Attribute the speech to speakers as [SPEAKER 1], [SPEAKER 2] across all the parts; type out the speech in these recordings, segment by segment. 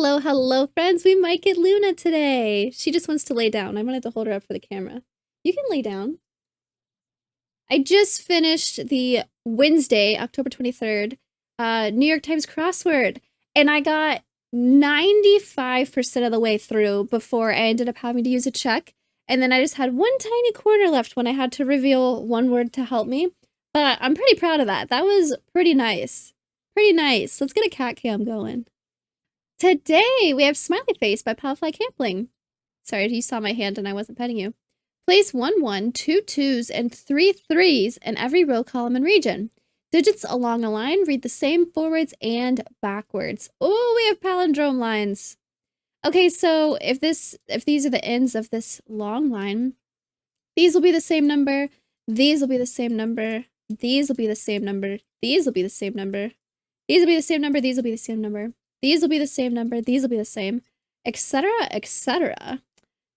[SPEAKER 1] Hello, hello, friends. We might get Luna today. She just wants to lay down. I'm gonna have to hold her up for the camera. You can lay down. I just finished the Wednesday, October 23rd, New York Times crossword, and I got 95% of the way through before I ended up having to use a check. And then I just had one tiny corner left when I had to reveal one word to help me. But I'm pretty proud of that. That was pretty nice. Pretty nice. Let's get a cat cam going. Today, we have Smiley Face by Palfly Kampling. Sorry, you saw my hand and I wasn't petting you. Place 1 1, 2 2s, and 3 3s in every row, column, and region. Digits along a line read the same forwards and backwards. Oh, we have palindrome lines. Okay, so if these are the ends of this long line, these will be the same number, these will be the same number, these will be the same number, these will be the same number, these will be the same number, these will be the same number. These will be the same number, these will be the same, etc., etc.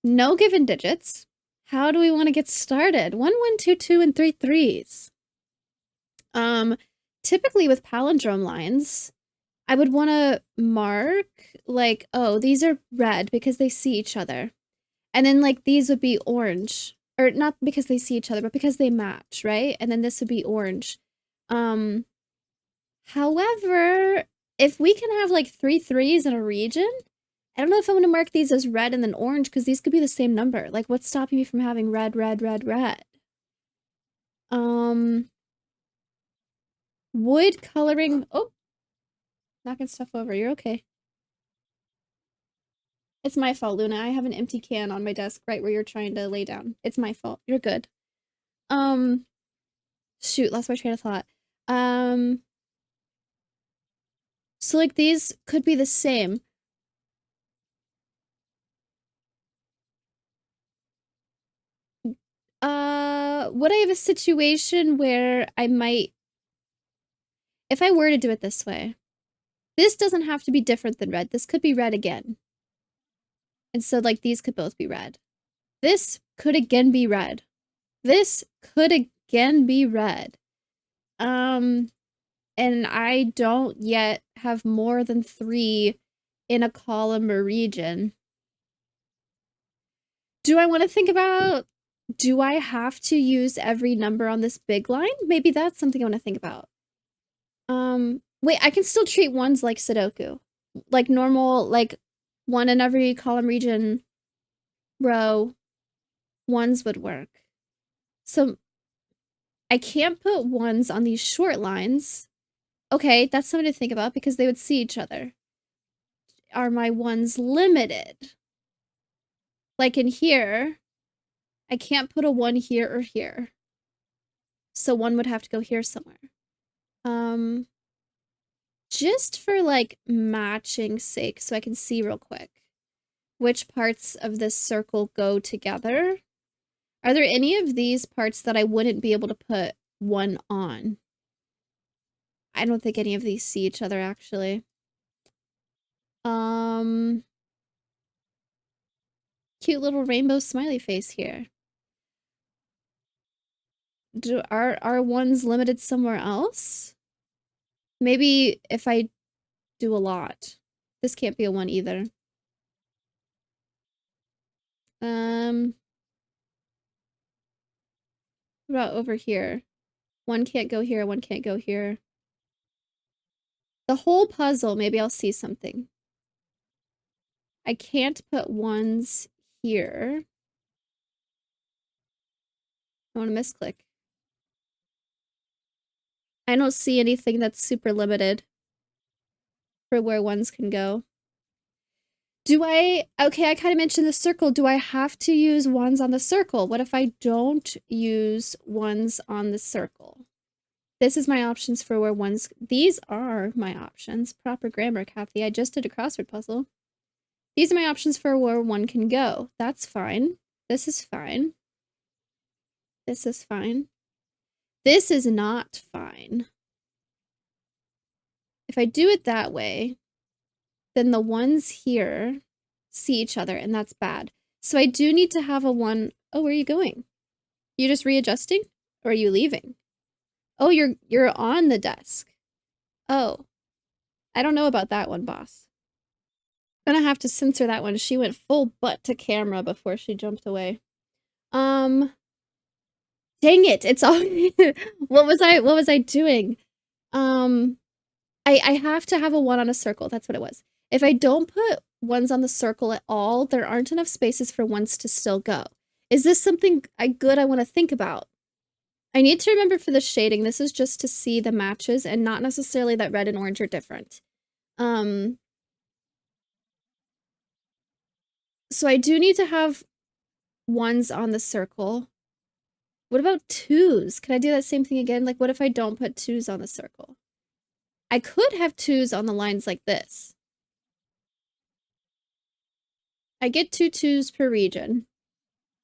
[SPEAKER 1] No given digits. How do we want to get started? 1 1 2 2 and 3 3s. Typically with palindrome lines, I would want to mark like, oh, these are red because they see each other. And then like these would be orange, or not because they see each other, but because they match, right? And then this would be orange. However, if we can have like 3 3s in a region, I don't know if I'm going to mark these as red and then orange because these could be the same number. Like, what's stopping me from having red, red, red, red? Wood coloring. Oh, knocking stuff over. You're okay. It's my fault, Luna. I have an empty can on my desk right where you're trying to lay down. It's my fault. You're good. Shoot, lost my train of thought. So like these could be the same. Would I have a situation where I might, if I were to do it this way, this doesn't have to be different than red. This could be red again. And so like these could both be red. This could again be red. This could again be red. And I don't yet have more than 3 in a column or region. Do I want to think about, do I have to use every number on this big line? Maybe that's something I want to think about. Wait, I can still treat ones like Sudoku. Like normal, like 1 in every column, region, row, ones would work. So I can't put ones on these short lines. Okay, that's something to think about because they would see each other. Are my ones limited? Like in here, I can't put a 1 here or here. So 1 would have to go here somewhere. Just for like matching sake, so I can see real quick which parts of this circle go together. Are there any of these parts that I wouldn't be able to put 1 on? I don't think any of these see each other, actually. Cute little rainbow smiley face here. Are ones limited somewhere else? Maybe if I do a lot. This can't be a 1 either. What about over here? 1 can't go here, 1 can't go here. The whole puzzle, maybe I'll see something. I can't put 1s here. I want to misclick. I don't see anything that's super limited for where 1s can go. Okay, I kind of mentioned the circle. Do I have to use 1s on the circle? What if I don't use 1s on the circle? This is my options for where 1s... These are my options. Proper grammar, Kathy. I just did a crossword puzzle. These are my options for where 1 can go. That's fine. This is fine. This is fine. This is not fine. If I do it that way, then the 1s here see each other, and that's bad. So I do need to have a 1... Oh, where are you going? You just readjusting? Or are you leaving? Oh, you're on the desk. Oh. I don't know about that one, boss. Gonna have to censor that one. She went full butt to camera before she jumped away. Dang it, it's all what was I doing? I have to have a 1 on a circle, that's what it was. If I don't put 1s on the circle at all, there aren't enough spaces for 1s to still go. Is this something good I want to think about? I need to remember for the shading, this is just to see the matches and not necessarily that red and orange are different. So I do need to have 1s on the circle. What about 2s? Can I do that same thing again? Like, what if I don't put 2s on the circle? I could have 2s on the lines like this. I get 2 2s per region.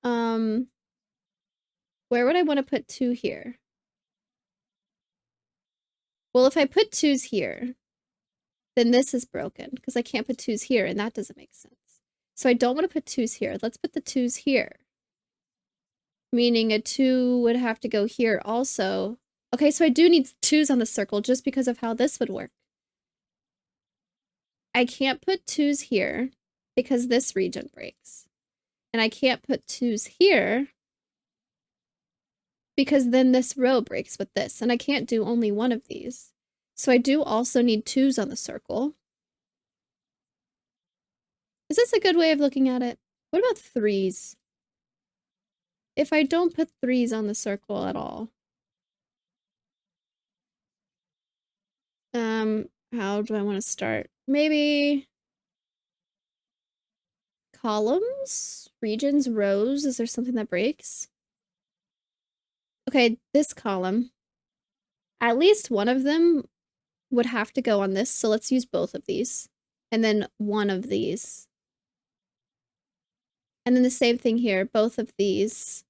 [SPEAKER 1] Where would I want to put 2 here? Well, if I put 2s here, then this is broken because I can't put 2s here and that doesn't make sense. So I don't want to put 2s here. Let's put the 2s here. Meaning a 2 would have to go here also. Okay, so I do need 2s on the circle just because of how this would work. I can't put 2s here because this region breaks. And I can't put 2s here because then this row breaks with this. And I can't do only one of these. So I do also need 2s on the circle. Is this a good way of looking at it? What about 3s? If I don't put 3s on the circle at all. How do I want to start? Maybe columns, regions, rows. Is there something that breaks? Okay, this column. At least one of them would have to go on this, so let's use both of these. And then one of these. And then the same thing here, both of these.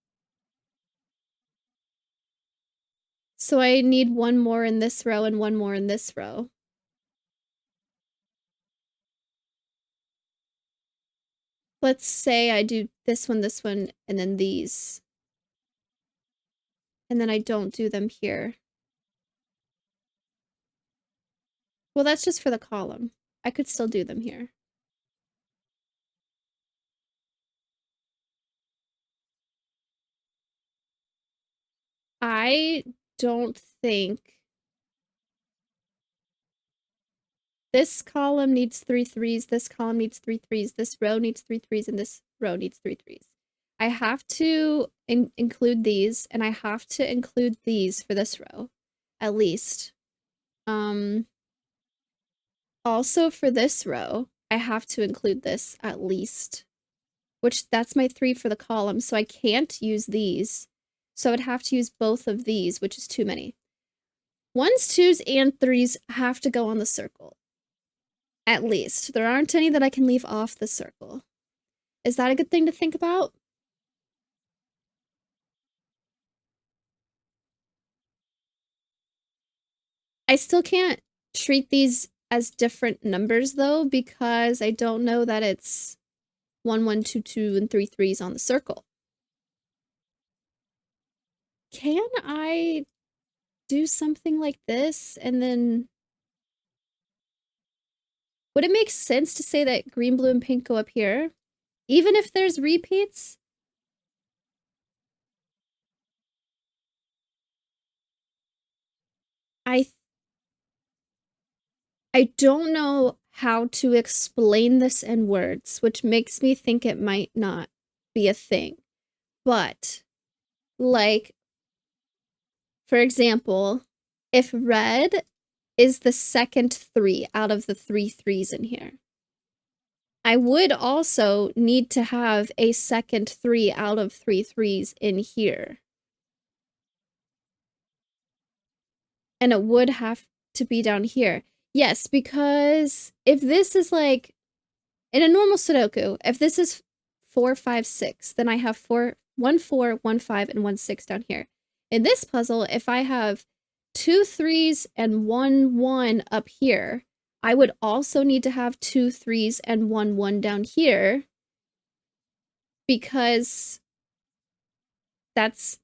[SPEAKER 1] So I need 1 more in this row and 1 more in this row. Let's say I do this one, and then these. And then I don't do them here. Well, that's just for the column. I could still do them here. I don't think this column needs 3 3s, this column needs 3 3s, this row needs 3 3s, and this row needs 3 3s. I have to include these, and I have to include these for this row, at least. Also for this row, I have to include this at least, which that's my 3 for the column, so I can't use these. So I would have to use both of these, which is too many. 1s, 2s, and 3s have to go on the circle. At least. There aren't any that I can leave off the circle. Is that a good thing to think about? I still can't treat these as different numbers, though, because I don't know that it's 1 1 2 2 and 3 3s on the circle. Can I do something like this and then... Would it make sense to say that green, blue, and pink go up here? Even if there's repeats? I don't know how to explain this in words, which makes me think it might not be a thing. But, like, for example, if red is the second 3 out of the 3 3s in here, I would also need to have a second 3 out of 3 3s in here. And it would have to be down here. Yes, because if this is like, in a normal Sudoku, if this is 4, 5, 6, then I have 1 4, 1 5, and 1 6 down here. In this puzzle, if I have 2 3s and 1 1 up here, I would also need to have 2 3s and 1 1 down here, because that's...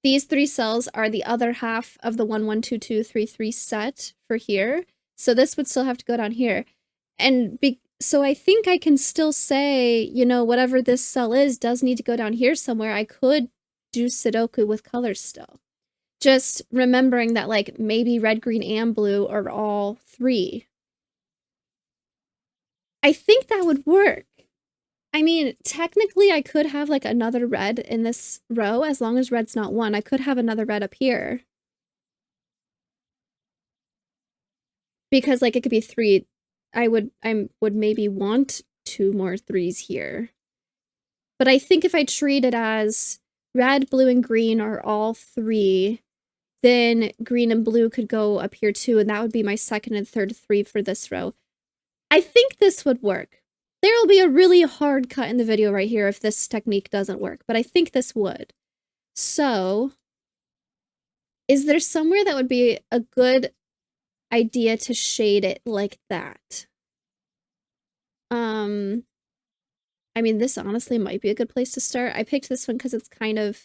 [SPEAKER 1] These 3 cells are the other half of the 1 1 2 2 3 3 set for here. So this would still have to go down here. And So I think I can still say, you know, whatever this cell is does need to go down here somewhere. I could do Sudoku with colors still. Just remembering that, like, maybe red, green, and blue are all 3. I think that would work. I mean, technically, I could have, like, another red in this row, as long as red's not 1. I could have another red up here. Because, like, it could be 3. I would maybe want 2 more 3s here. But I think if I treat it as red, blue, and green are all 3, then green and blue could go up here too, and that would be my second and third 3 for this row. I think this would work. There will be a really hard cut in the video right here if this technique doesn't work, but I think this would. So, is there somewhere that would be a good idea to shade it like that? I mean, this honestly might be a good place to start. I picked this one because it's kind of,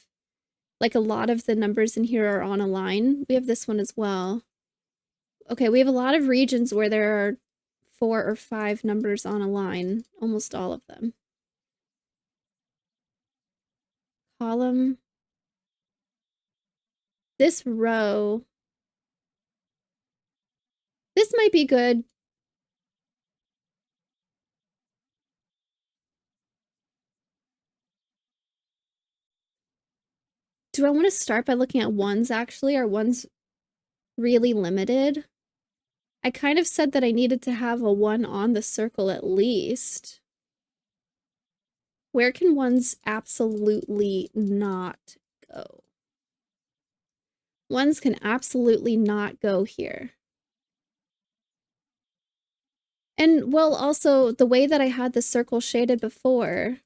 [SPEAKER 1] like, a lot of the numbers in here are on a line. We have this one as well. Okay, we have a lot of regions where there are 4 or 5 numbers on a line. Almost all of them. Column. This row. This might be good. Do I want to start by looking at ones, actually? Are ones really limited? I kind of said that I needed to have a 1 on the circle at least. Where can ones absolutely not go? Ones can absolutely not go here. And, well, also, the way that I had the circle shaded before,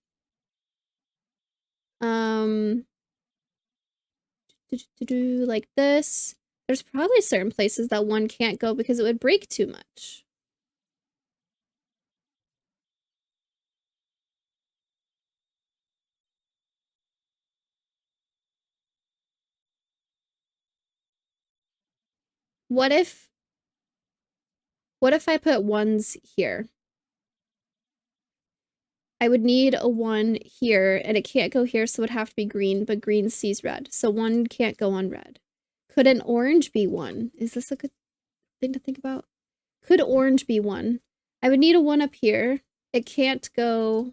[SPEAKER 1] like this, there's probably certain places that 1 can't go because it would break too much. What if I put 1s here? I would need a 1 here, and it can't go here, so it would have to be green, but green sees red, so 1 can't go on red. Could an orange be 1? Is this a good thing to think about? Could orange be 1? I would need a 1 up here. It can't go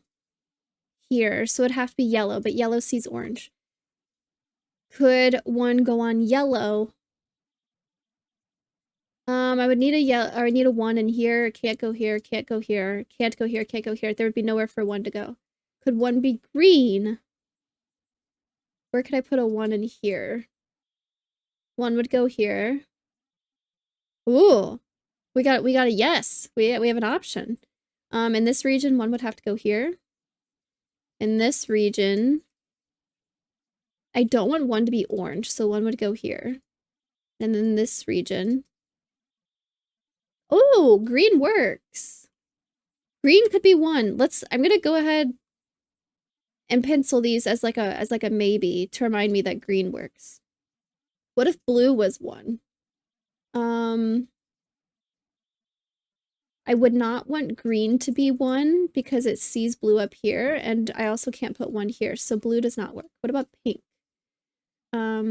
[SPEAKER 1] here, so it'd have to be yellow, but yellow sees orange. Could 1 go on yellow? I would need I need a 1 in here. Can't go here, can't go here, can't go here, can't go here. There would be nowhere for 1 to go. Could 1 be green? Where could I put a 1 in here? 1 would go here. Ooh. We got a yes. We have an option. In this region, 1 would have to go here. In this region, I don't want 1 to be orange, so 1 would go here. And then this region. Oh, green works. Green could be 1. I'm gonna go ahead and pencil these as like a maybe to remind me that green works. What if blue was 1? I would not want green to be 1 because it sees blue up here, and I also can't put 1 here, so blue does not work. What about pink? I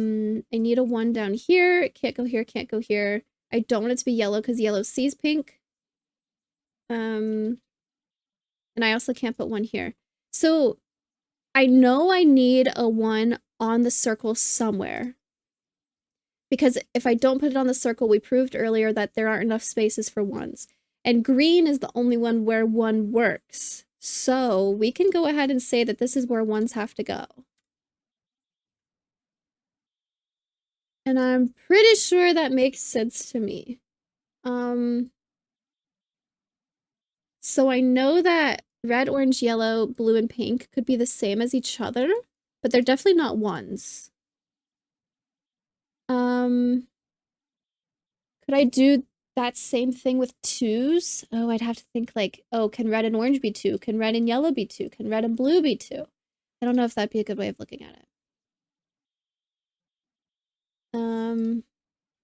[SPEAKER 1] need a 1 down here. It can't go here, can't go here. I don't want it to be yellow because yellow sees pink. And I also can't put 1 here. So I know I need a 1 on the circle somewhere. Because if I don't put it on the circle, we proved earlier that there aren't enough spaces for 1s. And green is the only one where 1 works. So we can go ahead and say that this is where 1s have to go. And I'm pretty sure that makes sense to me. So I know that red, orange, yellow, blue, and pink could be the same as each other, but they're definitely not 1s. Could I do that same thing with 2s? Oh, I'd have to think like, oh, can red and orange be 2? Can red and yellow be 2? Can red and blue be 2? I don't know if that'd be a good way of looking at it.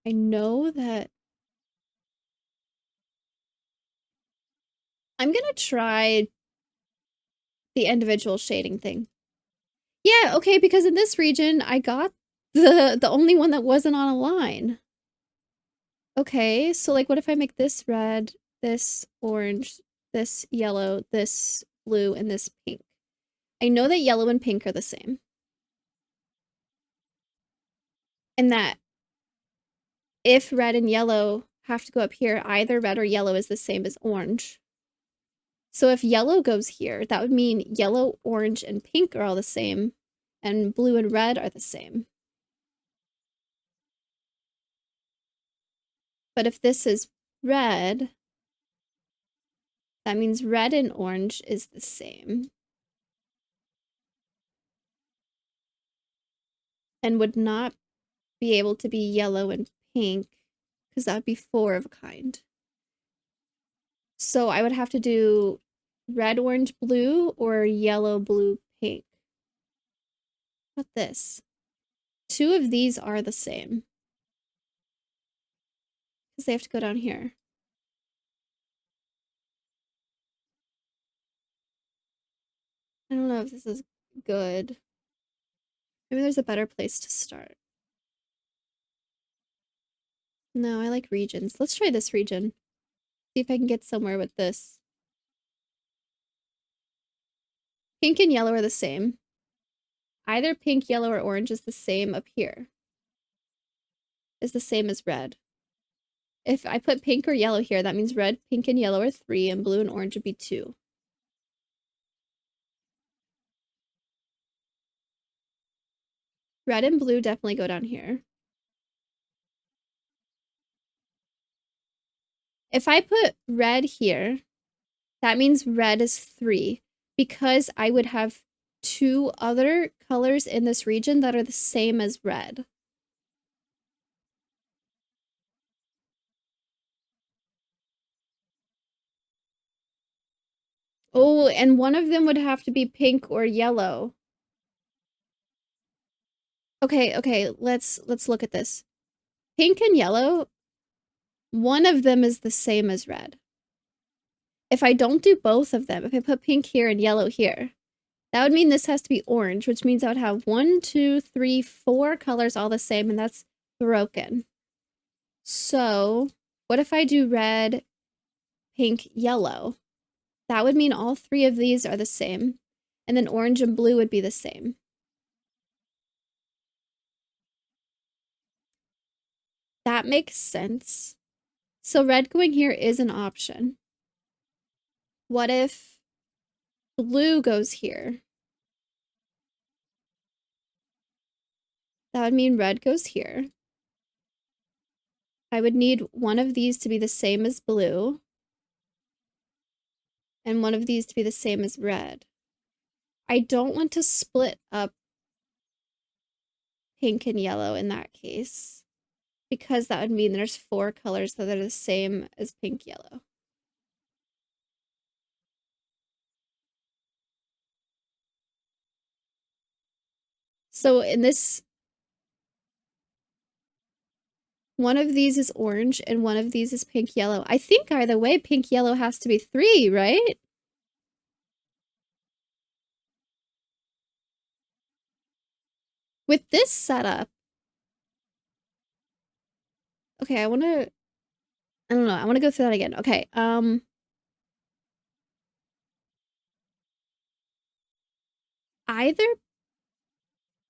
[SPEAKER 1] I know I'm gonna try the individual shading thing. Yeah, okay, because in this region, I got the only one that wasn't on a line. Okay, so like what if I make this red, this orange, this yellow, this blue, and this pink? I know that yellow and pink are the same. And that if red and yellow have to go up here, either red or yellow is the same as orange. So if yellow goes here, that would mean yellow, orange, and pink are all the same, and blue and red are the same. But if this is red, that means red and orange is the same. And would not be able to be yellow and pink, because that would be 4 of a kind. So I would have to do red, orange, blue, or yellow, blue, pink. What this? 2 of these are the same. Because they have to go down here. I don't know if this is good. Maybe there's a better place to start. No, I like regions. Let's try this region. See if I can get somewhere with this. Pink and yellow are the same. Either pink, yellow, or orange is the same up here. Is the same as red. If I put pink or yellow here, that means red, pink, and yellow are 3, and blue and orange would be 2. Red and blue definitely go down here. If I put red here, that means red is 3, because I would have 2 other colors in this region that are the same as red. Oh, and one of them would have to be pink or yellow. Okay, let's look at this. Pink and yellow, one of them is the same as red. If I don't do both of them, if I put pink here and yellow here, that would mean this has to be orange, which means I would have 1, 2, 3, 4 colors all the same, and that's broken. So, what if I do red, pink, yellow? That would mean all 3 of these are the same, and then orange and blue would be the same. That makes sense. So red going here is an option. What if blue goes here? That would mean red goes here. I would need one of these to be the same as blue, and one of these to be the same as red. I don't want to split up pink and yellow in that case, because that would mean there's 4 colors that are the same as pink, yellow. So in this, one of these is orange and one of these is pink, yellow. I think either way, pink, yellow has to be 3, right? With this setup, okay, I don't know, I want to go through that again. Okay, either,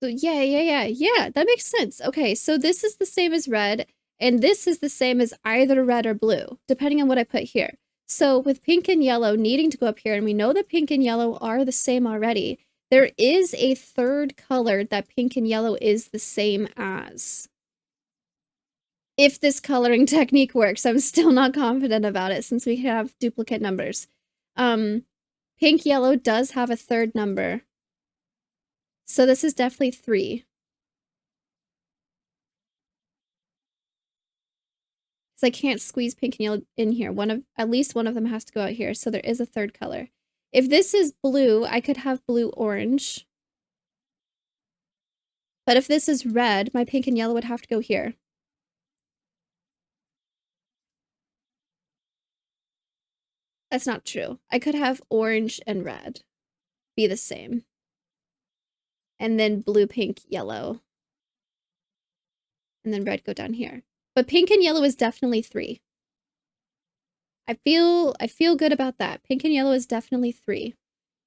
[SPEAKER 1] so yeah, that makes sense. Okay, so this is the same as red, and this is the same as either red or blue, depending on what I put here. So with pink and yellow needing to go up here, and we know that pink and yellow are the same already, there is a third color that pink and yellow is the same as. If this coloring technique works, I'm still not confident about it since we have duplicate numbers. Pink yellow does have a third number. So this is definitely 3. Because I can't squeeze pink and yellow in here. At least one of them has to go out here, so there is a third color. If this is blue, I could have blue-orange. But if this is red, my pink and yellow would have to go here. That's not true. I could have orange and red be the same. And then blue, pink, yellow. And then red go down here. But pink and yellow is definitely 3. I feel good about that. Pink and yellow is definitely 3.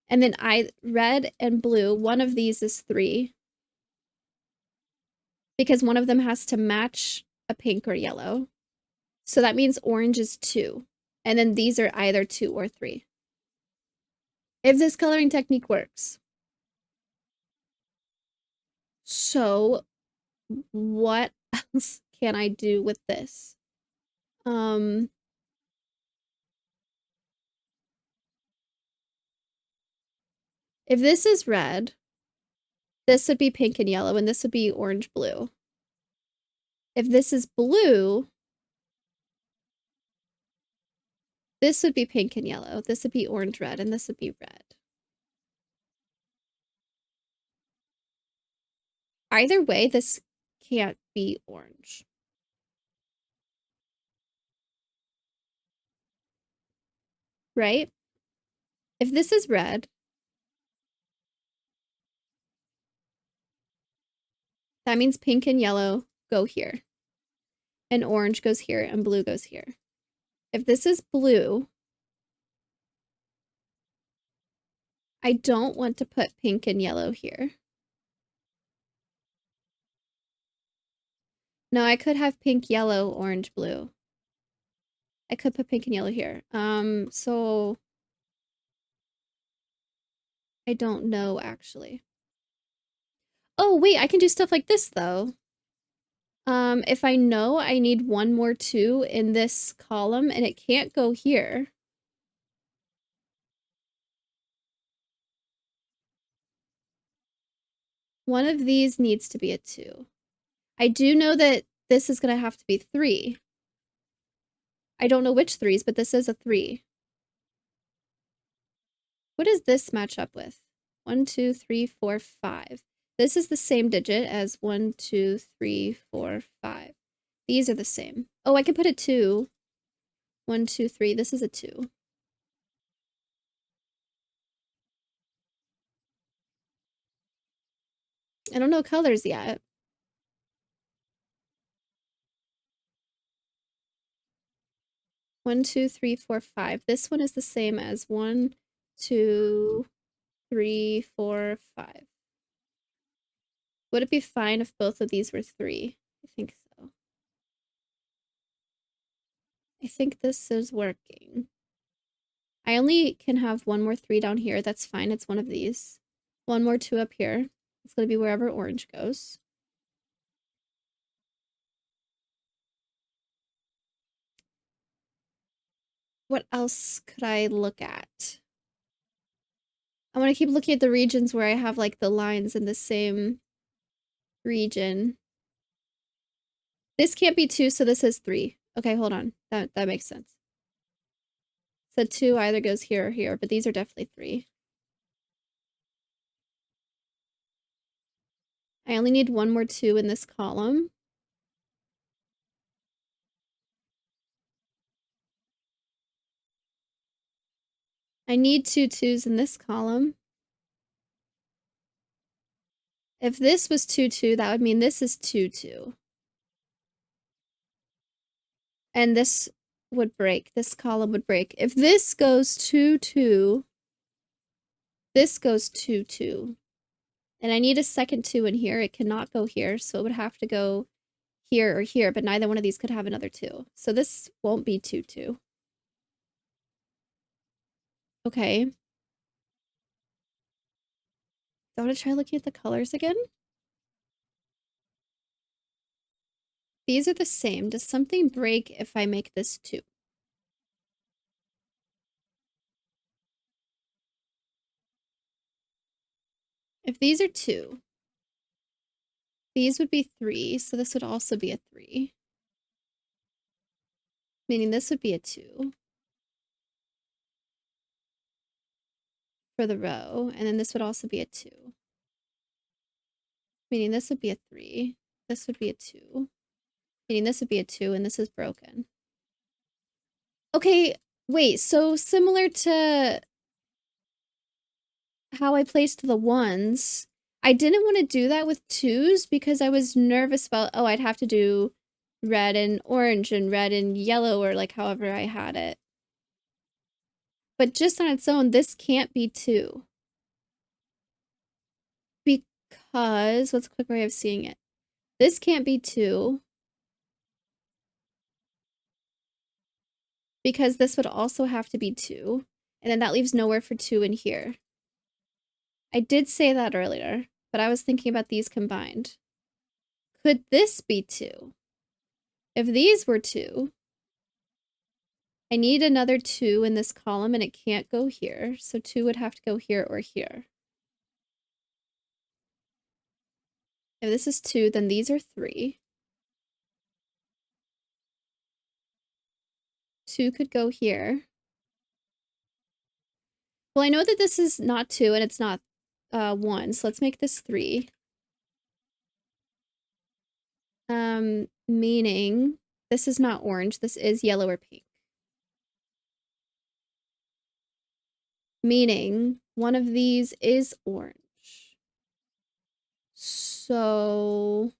[SPEAKER 1] And then red and blue, one of these is 3. Because one of them has to match a pink or yellow. So that means orange is 2. And then these are either 2 or 3. If this coloring technique works. So what else can I do with this? If this is red, this would be pink and yellow, and this would be orange blue. If this is blue, this would be pink and yellow. This would be orange red, and this would be red. Either way, this can't be orange. Right? If this is red, that means pink and yellow go here. And orange goes here, and blue goes here. If this is blue, I don't want to put pink and yellow here. No, I could have pink, yellow, orange, blue. I could put pink and yellow here. So I don't know, actually. Oh, wait, I can do stuff like this, though. If I know I need 1 more 2 in this column and it can't go here. One of these needs to be a 2. I do know that this is going to have to be 3. I don't know which 3s, but this is a 3. What does this match up with? 1, 2, 3, 4, 5. This is the same digit as 1, 2, 3, 4, 5. These are the same. Oh, I can put a 2. 1, 2, 3. This is a 2. I don't know colors yet. One, 2, 3, 4, 5. This one is the same as 1, 2, 3, 4, 5. Would it be fine if both of these were 3? I think so. I think this is working. I only can have 1 more 3 down here. That's fine. It's one of these. 1 more 2 up here. It's going to be wherever orange goes. What else could I look at? I want to keep looking at the regions where I have like the lines in the same region. This can't be 2, so this is 3. Okay, hold on. That makes sense. So 2 either goes here or here, but these are definitely 3. I only need 1 more 2 in this column. I need 2 2s in this column. If this was 2 2, that would mean this is 2 2. And this would break. This column would break. If this goes 2 2, this goes 2 2. And I need a second 2 in here. It cannot go here, so it would have to go here or here, but neither one of these could have another 2. So this won't be 2 2. Okay. I want to try looking at the colors again. These are the same. Does something break if I make this 2? If these are 2, these would be 3, so this would also be a 3. Meaning this would be a 2 for the row, and then this would also be a 2. Meaning this would be a 3, this would be a 2. Meaning this would be a 2, and this is broken. Okay, Wait, so similar to how I placed the ones, I didn't want to do that with twos because I was nervous about, oh, I'd have to do red and orange and red and yellow or like however I had it. But just on its own, this can't be two. Because, what's a quick way of seeing it? This can't be two. Because this would also have to be two. And then that leaves nowhere for two in here. I did say that earlier, but I was thinking about these combined. Could this be two? If these were two, I need another two in this column and it can't go here. So two would have to go here or here. If this is two, then these are three. Two could go here. Well, I know that this is not two and it's not one, so let's make this three. Meaning this is not orange, this is yellow or pink. Meaning one of these is orange. So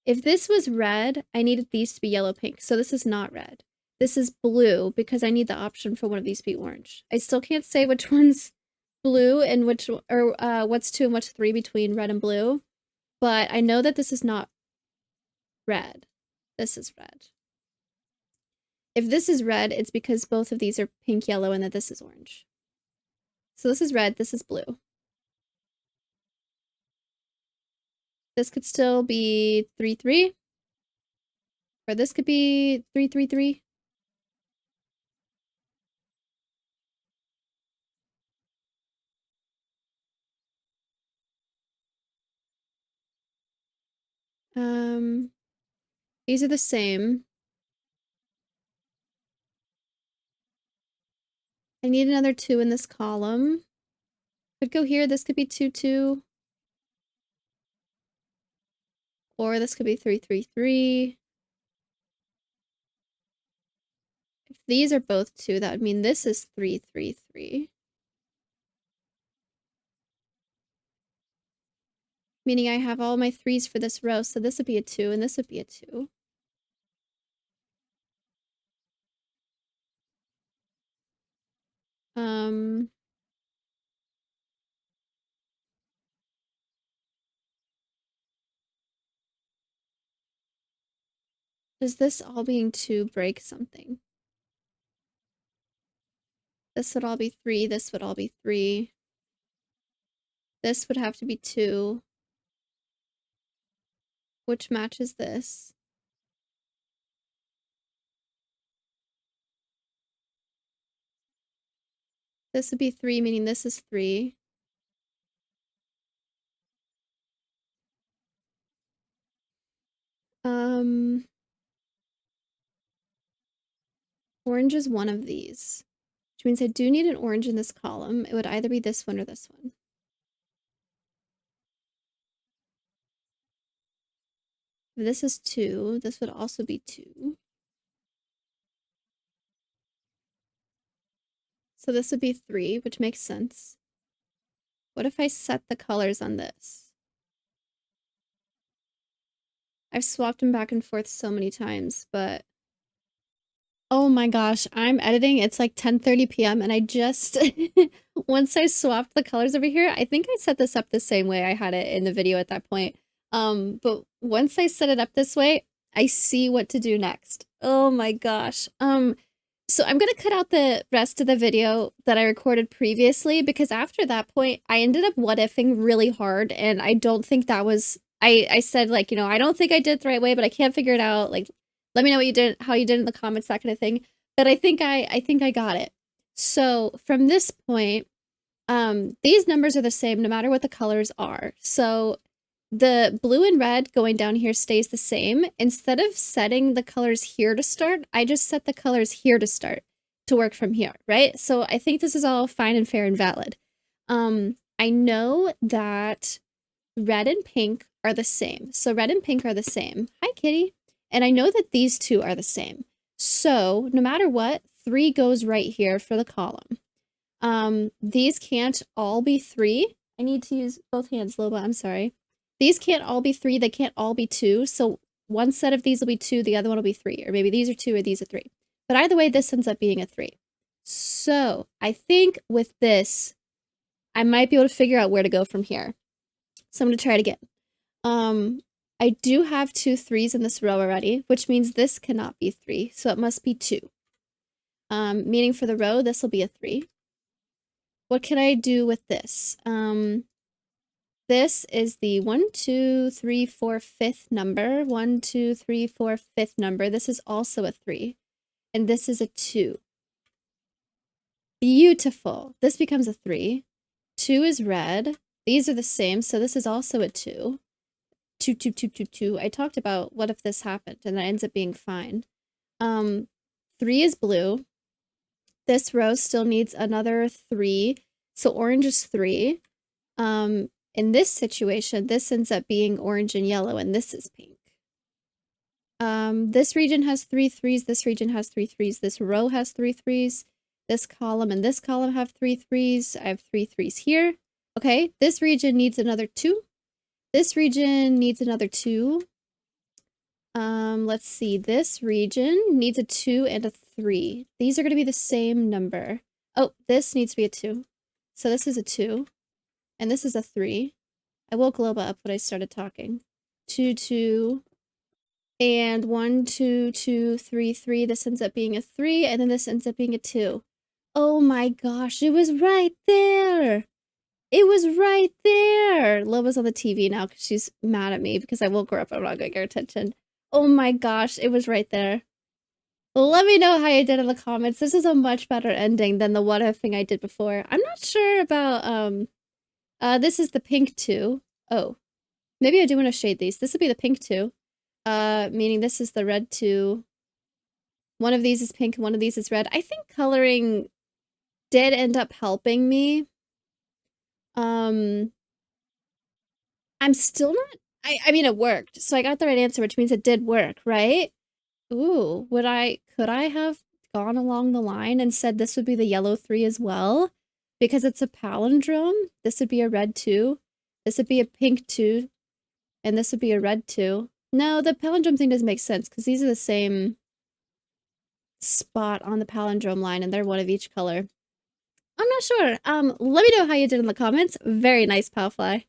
[SPEAKER 1] if this was red, I needed these to be yellow pink. So this is not red. This is blue because I need the option for one of these to be orange. I still can't say which one's blue and which, or what's two and what's three between red and blue. But I know that this is not red. This is red. If this is red, it's because both of these are pink, yellow, and that this is orange. So this is red, this is blue. This could still be 3-3. Or this could be 3-3-3. These are the same. I need another two in this column. Could go here, this could be 2-2. Or this could be 3-3-3. If these are both two, that would mean this is 3-3-3. Meaning I have all my threes for this row, so this would be a 2 and this would be a 2. Does this all being 2 break something? This would all be 3, this would all be 3. This would have to be 2. Which matches this? This would be 3, meaning this is 3. Orange is one of these, which means I do need an orange in this column. It would either be this one or this one. If this is 2, this would also be 2. So this would be 3, which makes sense. What if I set the colors on this? I've swapped them back and forth so many times, but oh my gosh, I'm editing. It's like 10:30 p.m. and I just, once I swapped the colors over here, I think I set this up the same way I had it in the video at that point. But once I set it up this way, I see what to do next. Oh my gosh. So I'm gonna cut out the rest of the video that I recorded previously because after that point, I ended up what-ifing really hard and I don't think that was, I said like, you know, I don't think I did it the right way, but I can't figure it out. Like, let me know what you did, how you did in the comments, that kind of thing. But I think I got it. So from this point, these numbers are the same no matter what the colors are. So the blue and red going down here stays the same. Instead of setting the colors here to start, I just set the colors here to start to work from here, right? So I think this is all fine and fair and valid. I know that red and pink are the same. So red and pink are the same. Hi, kitty. And I know that these two are the same. So no matter what, 3 goes right here for the column. These can't all be 3. I need to use both hands, Loba, I'm sorry. These can't all be 3, they can't all be 2, so one set of these will be 2, the other one will be 3, or maybe these are 2 or these are 3. But either way, this ends up being a 3. So I think with this, I might be able to figure out where to go from here. So I'm going to try it again. I do have 2 3s in this row already, which means this cannot be 3, so it must be 2. Meaning for the row, this will be a 3. What can I do with this? This is the 1, 2, 3, 4, 5th number. 1, 2, 3, 4, 5th number. This is also a 3. And this is a 2. Beautiful. This becomes a 3. 2 is red. These are the same, so this is also a 2. 2, 2, 2, 2, 2. I talked about what if this happened, and that ends up being fine. 3 is blue. This row still needs another 3, so orange is 3. In this situation, this ends up being orange and yellow, and this is pink. This region has 3 3s, this region has 3 3s, this row has 3 3s, this column and this column have 3 3s, I have 3 3s here. Okay, this region needs another 2. This region needs another 2. Let's see, this region needs a 2 and a 3. These are going to be the same number. Oh, this needs to be a 2. So this is a 2. And this is a 3. I woke Loba up when I started talking. 2, 2. And 1, 2, 2, 3, 3. This ends up being a 3. And then this ends up being a 2. Oh my gosh, it was right there. It was right there. Loba's on the TV now because she's mad at me because I woke her up. I'm not going to get her attention. Oh my gosh, it was right there. Let me know how you did in the comments. This is a much better ending than the what if thing I did before. I'm not sure about, this is the pink 2. Oh, maybe I do want to shade these. This would be the pink 2, meaning this is the red 2. One of these is pink, one of these is red. I think coloring did end up helping me. I'm still not, I mean, it worked. So I got the right answer, which means it did work, right? Ooh, could I have gone along the line and said this would be the yellow 3 as well? Because it's a palindrome. This would be a red 2. This would be a pink 2. And this would be a red 2. No, the palindrome thing doesn't make sense because these are the same spot on the palindrome line and they're one of each color. I'm not sure. Let me know how you did in the comments. Very nice, Palfly.